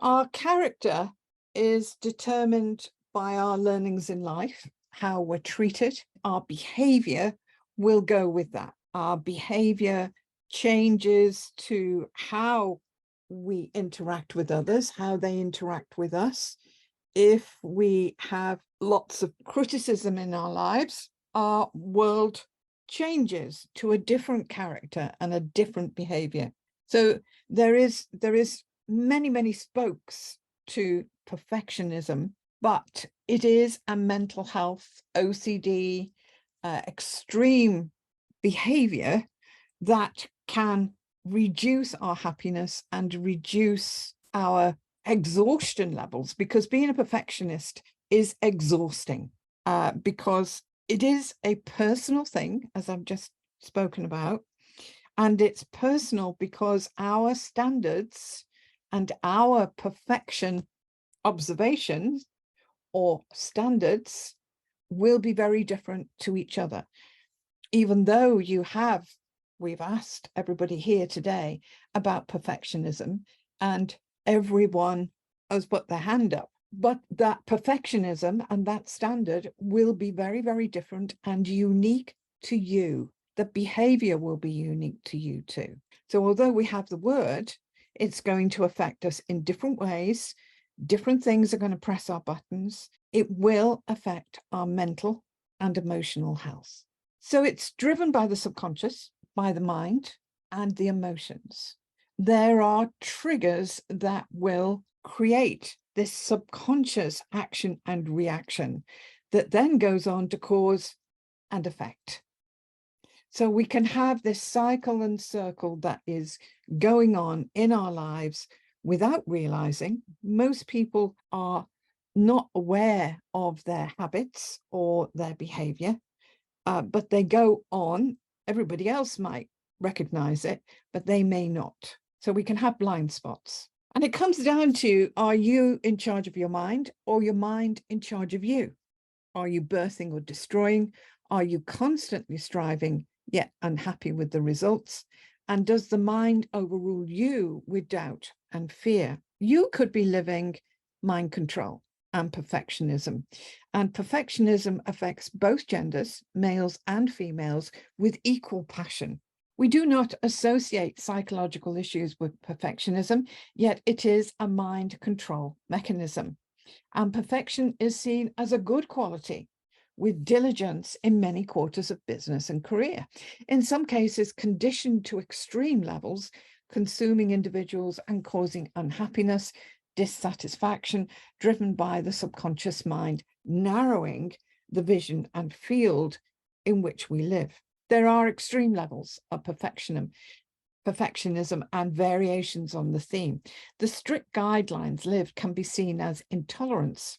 Our character is determined by our learnings in life, how we're treated. Our behavior will go with that. Our behavior changes to how we interact with others, how they interact with us. If we have lots of criticism in our lives, our world changes to a different character and a different behavior. So there is many spokes to perfectionism, but it is a mental health, OCD, extreme behavior that can reduce our happiness and reduce our exhaustion levels, because being a perfectionist is exhausting, because it is a personal thing, as I've just spoken about, and it's personal because our standards and our perfection observations or standards will be very different to each other. Even though we've asked everybody here today about perfectionism, and everyone has put their hand up, but that perfectionism and that standard will be very different and unique to you. The behavior will be unique to you too. So although we have the word, it's going to affect us in different ways. Different things are going to press our buttons. It will affect our mental and emotional health. So it's driven by the subconscious, by the mind, and the emotions. There are triggers that will create this subconscious action and reaction that then goes on to cause and effect. So we can have this cycle and circle that is going on in our lives without realizing. Most people are not aware of their habits or their behavior, but they go on. Everybody else might recognize it, but they may not. So we can have blind spots. And it comes down to, are you in charge of your mind, or your mind in charge of you? Are you birthing or destroying? Are you constantly striving, yet unhappy with the results? And does the mind overrule you with doubt and fear? You could be living mind control and perfectionism. And perfectionism affects both genders, males and females, with equal passion. We do not associate psychological issues with perfectionism, yet it is a mind control mechanism. And perfection is seen as a good quality, with diligence in many quarters of business and career. In some cases, conditioned to extreme levels, consuming individuals and causing unhappiness, dissatisfaction, driven by the subconscious mind, narrowing the vision and field in which we live. There are extreme levels of perfectionism and variations on the theme. The strict guidelines lived can be seen as intolerance,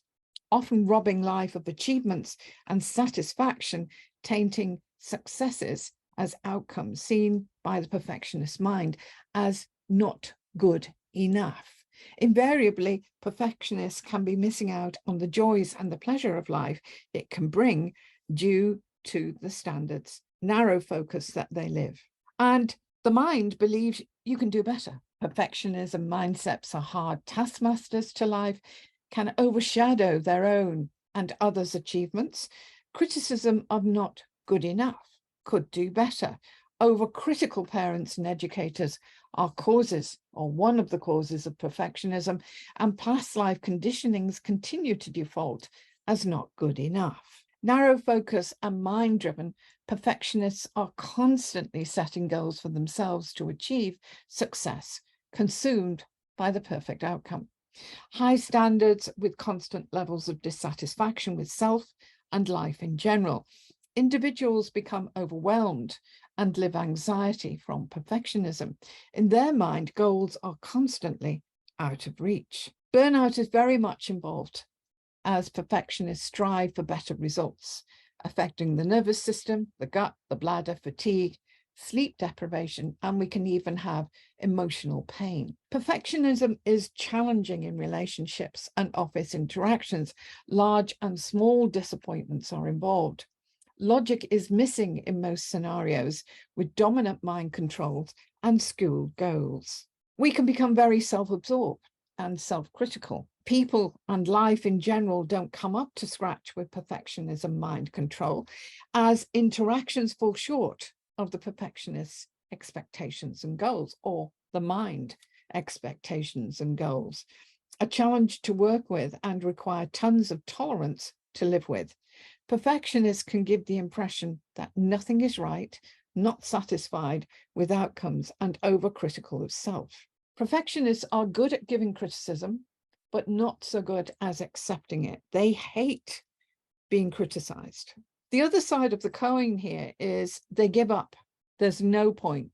often robbing life of achievements and satisfaction, tainting successes as outcomes, seen by the perfectionist mind as not good enough. Invariably, perfectionists can be missing out on the joys and the pleasure of life it can bring due to the standards, narrow focus that they live. And the mind believes you can do better. Perfectionism mindsets are hard taskmasters to life, can overshadow their own and others' achievements. Criticism of not good enough, could do better. Overcritical parents and educators are causes, or one of the causes, of perfectionism, and past life conditionings continue to default as not good enough. Narrow focus and mind-driven perfectionists are constantly setting goals for themselves to achieve success, consumed by the perfect outcome. High standards with constant levels of dissatisfaction with self and life in general. Individuals become overwhelmed and live anxiety from perfectionism. In their mind, goals are constantly out of reach. Burnout is very much involved as perfectionists strive for better results, affecting the nervous system, the gut, the bladder, fatigue, sleep deprivation, and we can even have emotional pain. Perfectionism is challenging in relationships and office interactions. Large and small disappointments are involved. Logic is missing in most scenarios, with dominant mind controls and school goals. We can become very self-absorbed and self-critical. People and life in general don't come up to scratch with perfectionism mind control, as interactions fall short of the perfectionist's expectations and goals, or the mind expectations and goals. A challenge to work with and require tons of tolerance to live with. Perfectionists can give the impression that nothing is right, not satisfied with outcomes, and overcritical of self. Perfectionists are good at giving criticism, but not so good as accepting it. They hate being criticized. The other side of the coin here is they give up. There's no point.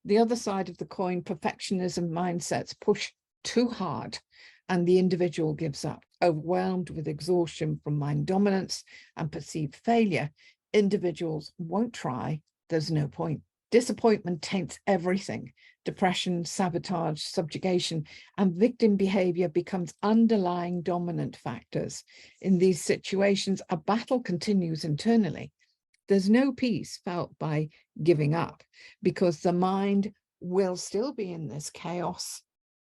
The other side of the coin, perfectionism mindsets push too hard and the individual gives up. Overwhelmed with exhaustion from mind dominance and perceived failure, individuals won't try. There's no point. Disappointment taints everything. Depression, sabotage, subjugation, and victim behavior becomes underlying dominant factors. In these situations, a battle continues internally. There's no peace felt by giving up because the mind will still be in this chaos.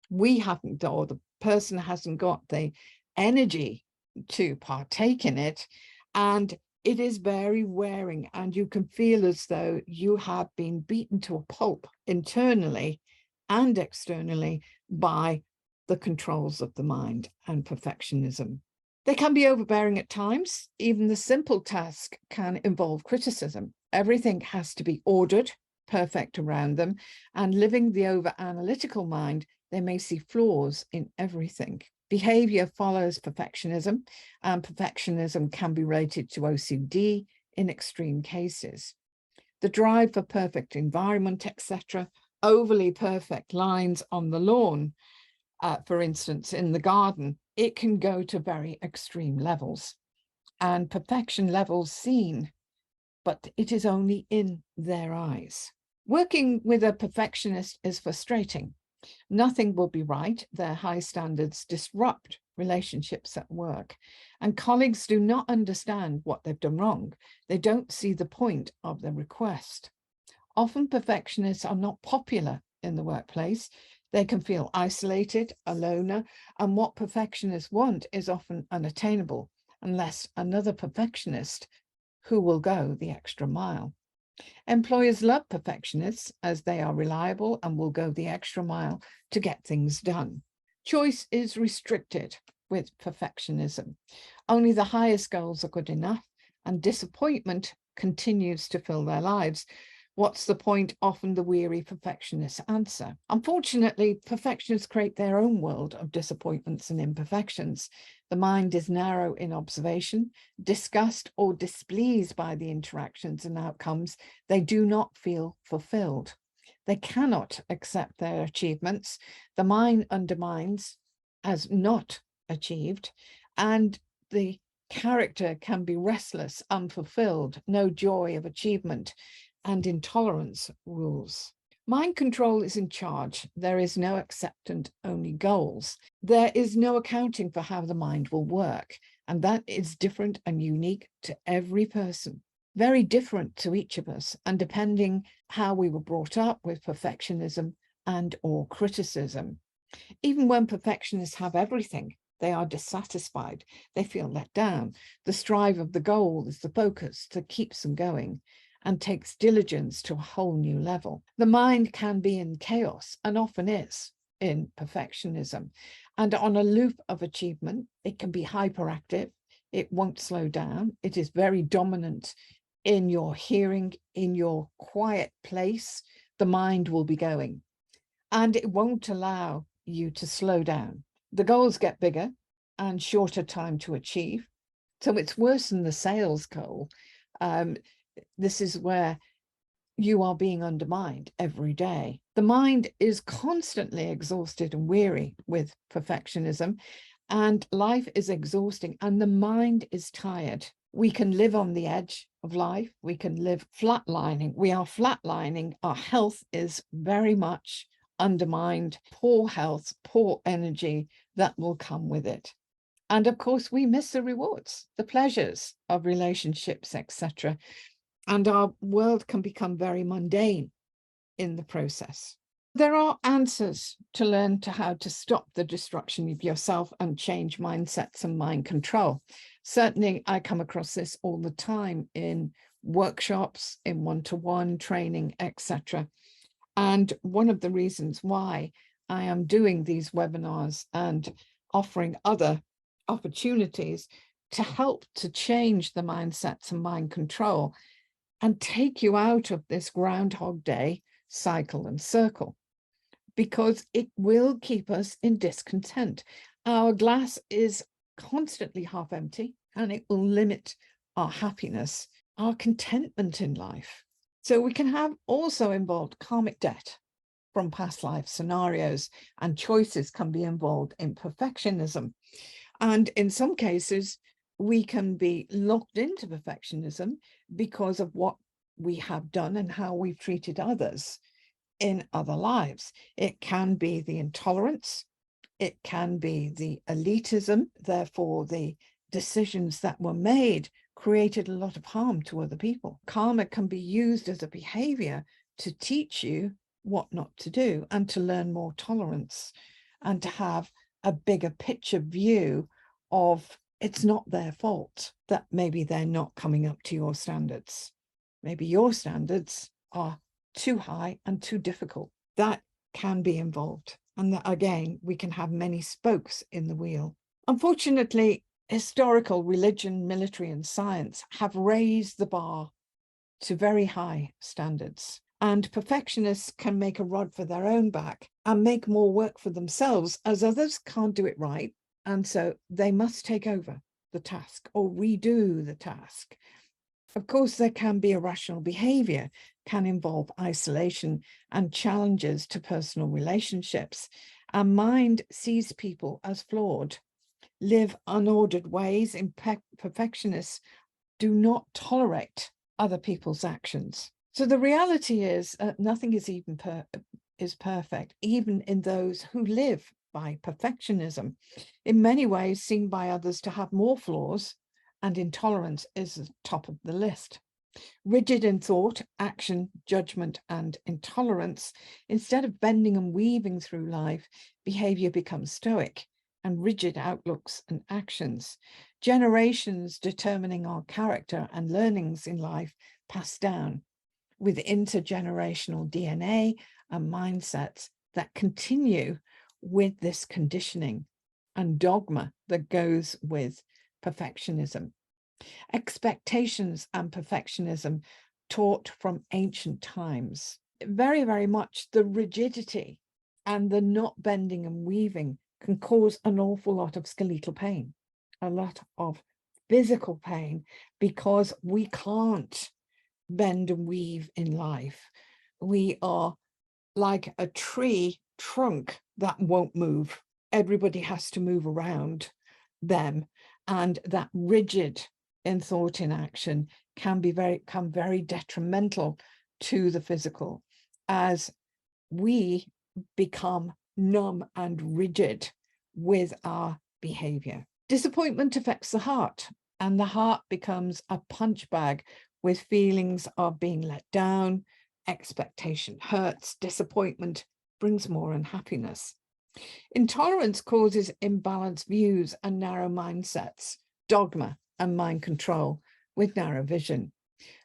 We haven't, or the person hasn't got the energy to partake in it, and it is very wearing, and you can feel as though you have been beaten to a pulp internally and externally by the controls of the mind and perfectionism. They can be overbearing at times. Even the simple task can involve criticism. Everything has to be ordered, perfect around them, and living the over-analytical mind, they may see flaws in everything. Behavior follows perfectionism, and perfectionism can be related to OCD in extreme cases. The drive for perfect environment, etc., overly perfect lines on the lawn, for instance, in the garden, it can go to very extreme levels. And perfection levels seen, but it is only in their eyes. Working with a perfectionist is frustrating. Nothing will be right. Their high standards disrupt relationships at work, and colleagues do not understand what they've done wrong. They don't see the point of the request. Often perfectionists are not popular in the workplace. They can feel isolated, a loner, and what perfectionists want is often unattainable unless another perfectionist who will go the extra mile. Employers love perfectionists as they are reliable and will go the extra mile to get things done. Choice is restricted with perfectionism. Only the highest goals are good enough, and disappointment continues to fill their lives. What's the point? Often the weary perfectionists answer. Unfortunately, perfectionists create their own world of disappointments and imperfections. The mind is narrow in observation, disgust or displeased by the interactions and outcomes. They do not feel fulfilled. They cannot accept their achievements. The mind undermines as not achieved, and the character can be restless, unfulfilled, no joy of achievement, and intolerance rules. Mind control is in charge. There is no acceptance, only goals. There is no accounting for how the mind will work, and that is different and unique to every person. Very different to each of us, and depending how we were brought up with perfectionism and or criticism. Even when perfectionists have everything, they are dissatisfied. They feel let down. The strive of the goal is the focus that keeps them going and takes diligence to a whole new level. The mind can be in chaos, and often is, in perfectionism. And on a loop of achievement, it can be hyperactive. It won't slow down. It is very dominant in your hearing, in your quiet place. The mind will be going, and it won't allow you to slow down. The goals get bigger and shorter time to achieve. So it's worse than the sales goal. This is where you are being undermined every day. The mind is constantly exhausted and weary with perfectionism, and life is exhausting and the mind is tired. We can live on the edge of life. We can live flatlining. We are flatlining. Our health is very much undermined. Poor health, poor energy that will come with it. And of course, we miss the rewards, the pleasures of relationships, etc. And our world can become very mundane in the process. There are answers to learn to how to stop the destruction of yourself and change mindsets and mind control. Certainly, I come across this all the time in workshops, in one-to-one training, etc. And one of the reasons why I am doing these webinars and offering other opportunities to help to change the mindsets and mind control and take you out of this Groundhog Day cycle and circle, because it will keep us in discontent. Our glass is constantly half empty, and it will limit our happiness, our contentment in life. So we can have also involved karmic debt from past life scenarios, and choices can be involved in perfectionism. And in some cases, we can be locked into perfectionism because of what we have done and how we've treated others in other lives. It can be the intolerance, it can be the elitism, therefore the decisions that were made created a lot of harm to other people. Karma can be used as a behavior to teach you what not to do and to learn more tolerance and to have a bigger picture view of it's not their fault that maybe they're not coming up to your standards. Maybe your standards are too high and too difficult. That can be involved. And that, again, we can have many spokes in the wheel. Unfortunately, historical religion, military, and science have raised the bar to very high standards. And perfectionists can make a rod for their own back and make more work for themselves, as others can't do it right. And so they must take over the task or redo the task. Of course, there can be irrational behavior, can involve isolation and challenges to personal relationships. Our mind sees people as flawed, live unordered ways. Perfectionists do not tolerate other people's actions. So the reality is nothing is even perfect, even in those who live by perfectionism. In many ways, seen by others to have more flaws, and intolerance is the top of the list. Rigid in thought, action, judgment, and intolerance, instead of bending and weaving through life, behavior becomes stoic and rigid outlooks and actions. Generations determining our character and learnings in life passed down with intergenerational DNA and mindsets that continue with this conditioning and dogma that goes with perfectionism. Expectations and perfectionism taught from ancient times. Very, very much the rigidity and the not bending and weaving can cause an awful lot of skeletal pain, a lot of physical pain, because we can't bend and weave in life. We are like a tree trunk that won't move. Everybody has to move around them, and that rigid in thought, in action, can become very detrimental to the physical as we become numb and rigid with our behavior. Disappointment affects the heart, and the heart becomes a punch bag with feelings of being let down. Expectation hurts. Disappointment brings more unhappiness. Intolerance causes imbalanced views and narrow mindsets, dogma and mind control with narrow vision.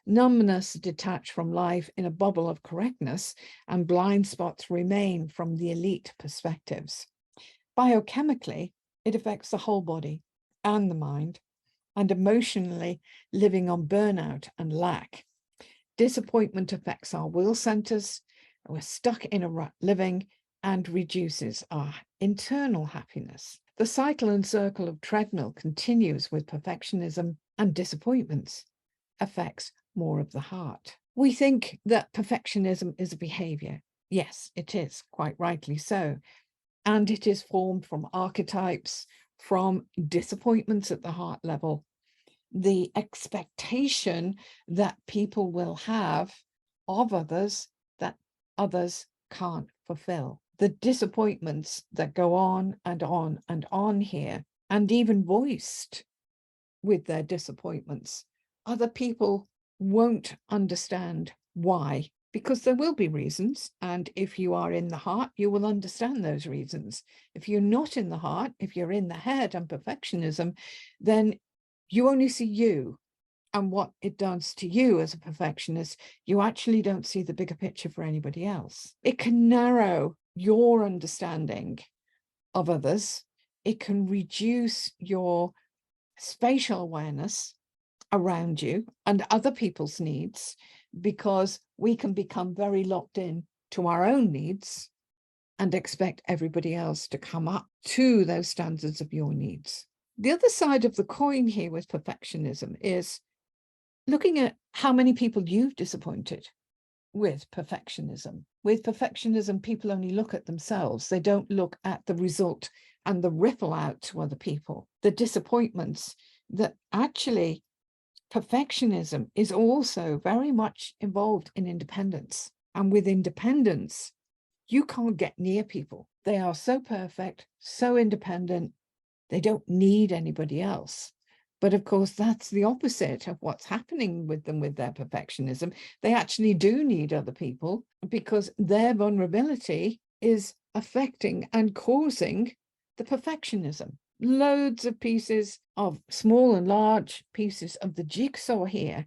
Numbness detached from life in a bubble of correctness, and blind spots remain from the elite perspectives. Biochemically, it affects the whole body and the mind, and emotionally living on burnout and lack. Disappointment affects our will centers. We're stuck in a rut living and reduces our internal happiness. The cycle and circle of treadmill continues with perfectionism, and disappointments affects more of the heart. We think that perfectionism is a behavior. Yes, it is, quite rightly so. And it is formed from archetypes, from disappointments at the heart level, the expectation that people will have of others that others can't fulfill. The disappointments that go on and on and on here, and even voiced with their disappointments. Other people won't understand why, because there will be reasons. And if you are in the heart, you will understand those reasons. If you're not in the heart, if you're in the head and perfectionism, then you only see you and what it does to you as a perfectionist. You actually don't see the bigger picture for anybody else. It can narrow your understanding of others. It can reduce your spatial awareness around you and other people's needs, because we can become very locked in to our own needs and expect everybody else to come up to those standards of your needs. The other side of the coin here with perfectionism is looking at how many people you've disappointed with perfectionism. With perfectionism, people only look at themselves. They don't look at the result and the ripple out to other people, the disappointments that actually perfectionism is also very much involved in independence. And with independence, you can't get near people. They are so perfect, so independent, they don't need anybody else. But of course, that's the opposite of what's happening with them with their perfectionism. They actually do need other people, because their vulnerability is affecting and causing the perfectionism. Loads of pieces of small and large pieces of the jigsaw here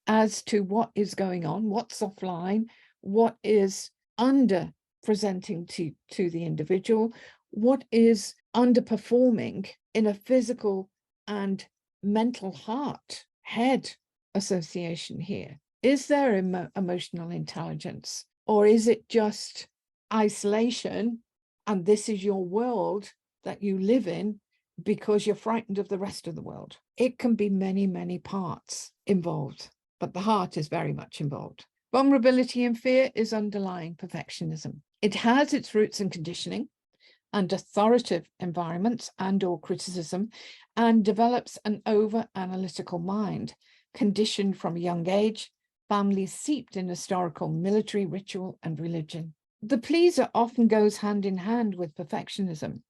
as to what is going on, what's offline, what is under presenting to the individual, what is underperforming in a physical and mental heart head association here. Is there emotional intelligence, or is it just isolation and this is your world that you live in because you're frightened of the rest of the world? It can be many, many parts involved, but the heart is very much involved. Vulnerability and fear is underlying perfectionism. It has its roots in conditioning and authoritative environments and or criticism, and develops an over-analytical mind, conditioned from a young age, families seeped in historical, military, ritual, and religion. The pleaser often goes hand in hand with perfectionism.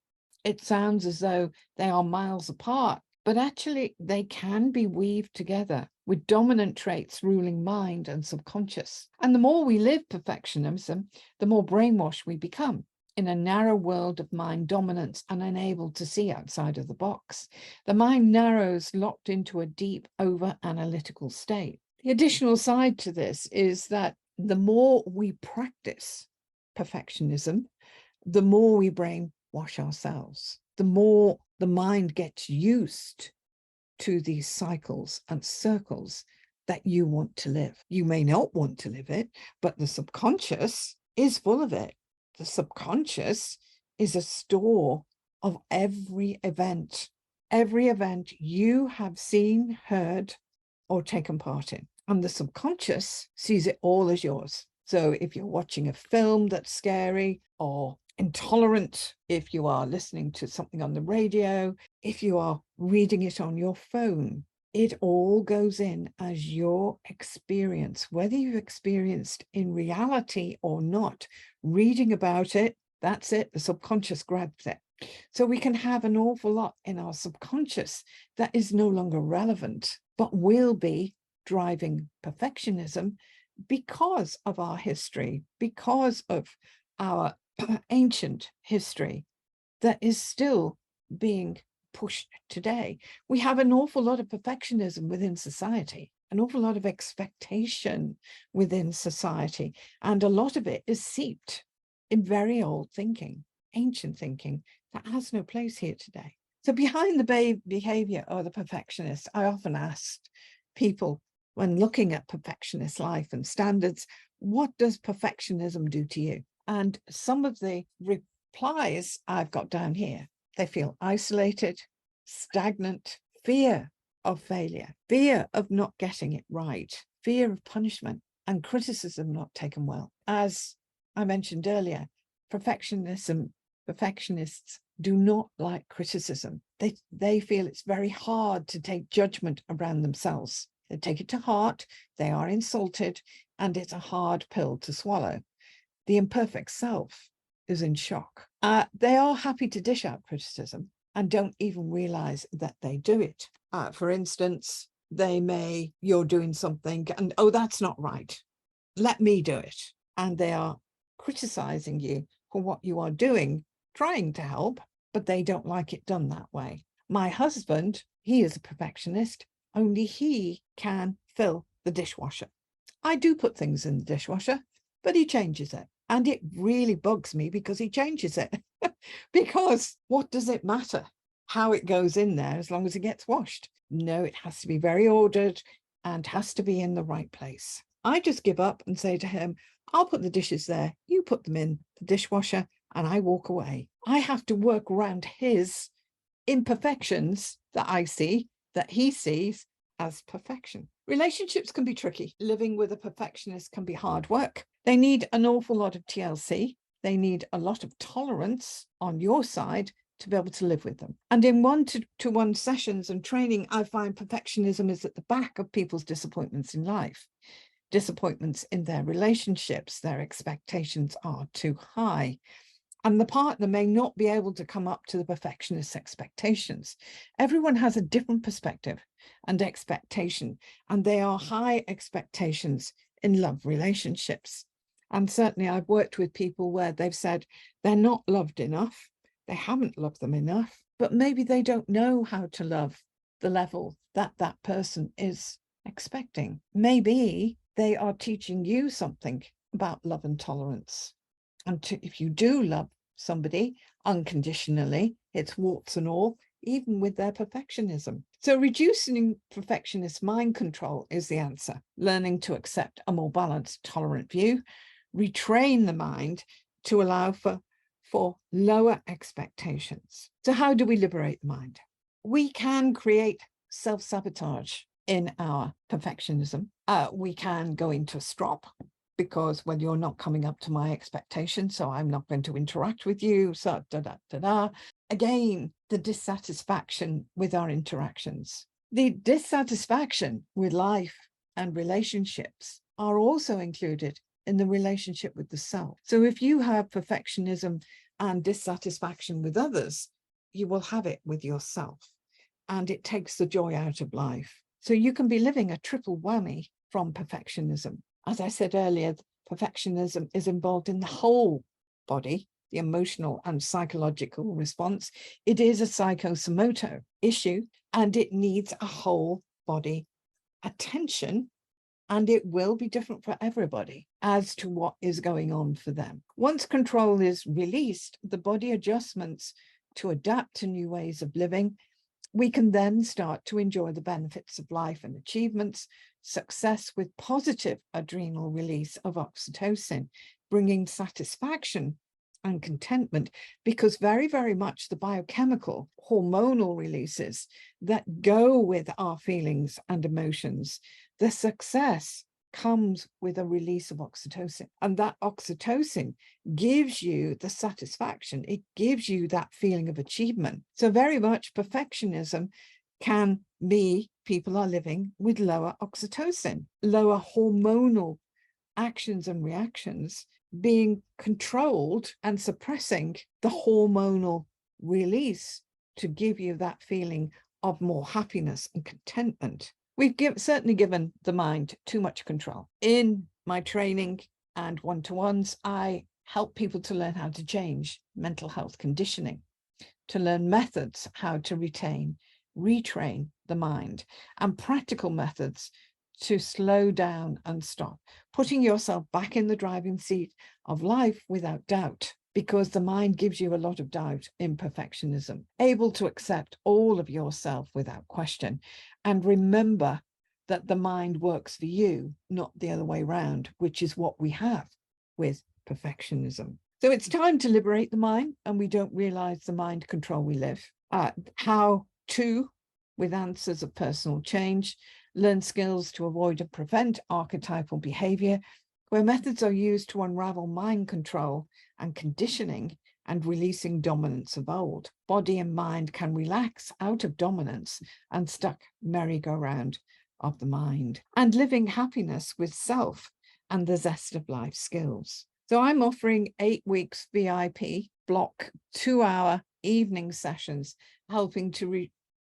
It sounds as though they are miles apart, but actually they can be weaved together with dominant traits ruling mind and subconscious. And the more we live perfectionism, the more brainwashed we become in a narrow world of mind dominance and unable to see outside of the box. The mind narrows, locked into a deep over-analytical state. The additional side to this is that the more we practice perfectionism, the more we brainwash ourselves, the more the mind gets used to these cycles and circles that you want to live. You may not want to live it, but the subconscious is full of it. The subconscious is a store of every event you have seen, heard, or taken part in. And the subconscious sees it all as yours. So if you're watching a film that's scary or intolerant, if you are listening to something on the radio, if you are reading it on your phone, it all goes in as your experience, whether you've experienced in reality or not. Reading about it, that's it, the subconscious grabs it. So we can have an awful lot in our subconscious that is no longer relevant, but will be driving perfectionism because of our history, because of our ancient history that is still being pushed today. We have an awful lot of perfectionism within society, an awful lot of expectation within society, and a lot of it is seeped in very old thinking, ancient thinking that has no place here today. So behind the behavior of the perfectionist, I often asked people when looking at perfectionist life and standards, what does perfectionism do to you? And some of the replies I've got down here, they feel isolated, stagnant, fear of failure, fear of not getting it right, fear of punishment, and criticism not taken well. As I mentioned earlier, perfectionists do not like criticism. They feel it's very hard to take judgment around themselves. They take it to heart, they are insulted, and it's a hard pill to swallow. The imperfect self is in shock. They are happy to dish out criticism and don't even realize that they do it. For instance, you're doing something and, oh, that's not right. let me do it. And they are criticizing you for what you are doing, trying to help, but they don't like it done that way. My husband, he is a perfectionist, only he can fill the dishwasher. I do put things in the dishwasher, but he changes it. And it really bugs me because he changes it. Because what does it matter how it goes in there as long as it gets washed? No, it has to be very ordered and has to be in the right place. I just give up and say to him, I'll put the dishes there, you put them in the dishwasher, and I walk away. I have to work around his imperfections that I see, that he sees as perfection. Relationships can be tricky. Living with a perfectionist can be hard work. They need an awful lot of TLC. They need a lot of tolerance on your side to be able to live with them. And in one-to-one sessions and training, I find perfectionism is at the back of people's disappointments in life, disappointments in their relationships. Their expectations are too high. And the partner may not be able to come up to the perfectionist's expectations. Everyone has a different perspective and expectation, and they are high expectations in love relationships. And certainly I've worked with people where they've said they're not loved enough, they haven't loved them enough, but maybe they don't know how to love the level that that person is expecting. Maybe they are teaching you something about love and tolerance. And if you do love somebody unconditionally, it's warts and all, even with their perfectionism. So reducing perfectionist mind control is the answer. Learning to accept a more balanced, tolerant view, retrain the mind to allow for lower expectations. So how do we liberate the mind? We can create self-sabotage in our perfectionism. We can go into a strop, because when you're not coming up to my expectations, so I'm not going to interact with you, so Again, the dissatisfaction with our interactions. The dissatisfaction with life and relationships are also included in the relationship with the self. So if you have perfectionism and dissatisfaction with others, you will have it with yourself, and it takes the joy out of life. So you can be living a triple whammy from perfectionism. As I said earlier, perfectionism is involved in the whole body, the emotional and psychological response. It is a psychosomatic issue, and it needs a whole body attention, and it will be different for everybody as to what is going on for them. Once control is released, the body adjustments to adapt to new ways of living, we can then start to enjoy the benefits of life and achievements, success with positive adrenal release of oxytocin, bringing satisfaction and contentment, because very, very much the biochemical hormonal releases that go with our feelings and emotions, the success comes with a release of oxytocin, and that oxytocin gives you the satisfaction. It gives you that feeling of achievement. So very much perfectionism can be people are living with lower oxytocin, lower hormonal actions and reactions being controlled and suppressing the hormonal release to give you that feeling of more happiness and contentment. We've certainly given the mind too much control. In my training and one-to-ones, I help people to learn how to change mental health conditioning, to learn methods how to retrain the mind, and practical methods to slow down and stop, putting yourself back in the driving seat of life without doubt, because the mind gives you a lot of doubt in perfectionism, able to accept all of yourself without question, and remember that the mind works for you, not the other way around, which is what we have with perfectionism. So it's time to liberate the mind, and we don't realize the mind control we live. How to, with answers of personal change, learn skills to avoid and prevent archetypal behavior, where methods are used to unravel mind control and conditioning and releasing dominance of old. Body and mind can relax out of dominance and stuck merry-go-round of the mind, and living happiness with self and the zest of life skills. So I'm offering 8 weeks VIP block 2-hour evening sessions, helping to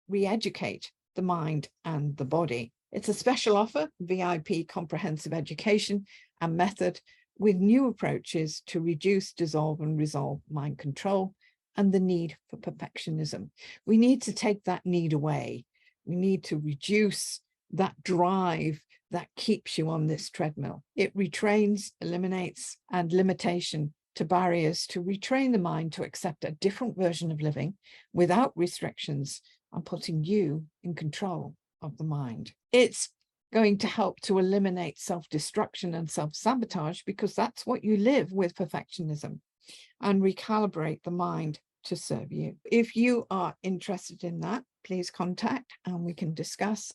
re-educate the mind and the body. It's a special offer, VIP comprehensive education and method with new approaches to reduce, dissolve and resolve mind control and the need for perfectionism. We need to take that need away. We need to reduce that drive that keeps you on this treadmill. It retrains, eliminates, and limitation to barriers to retrain the mind to accept a different version of living without restrictions and putting you in control of the mind. It's going to help to eliminate self-destruction and self-sabotage because that's what you live with perfectionism, and recalibrate the mind to serve you. If you are interested in that, please contact and we can discuss.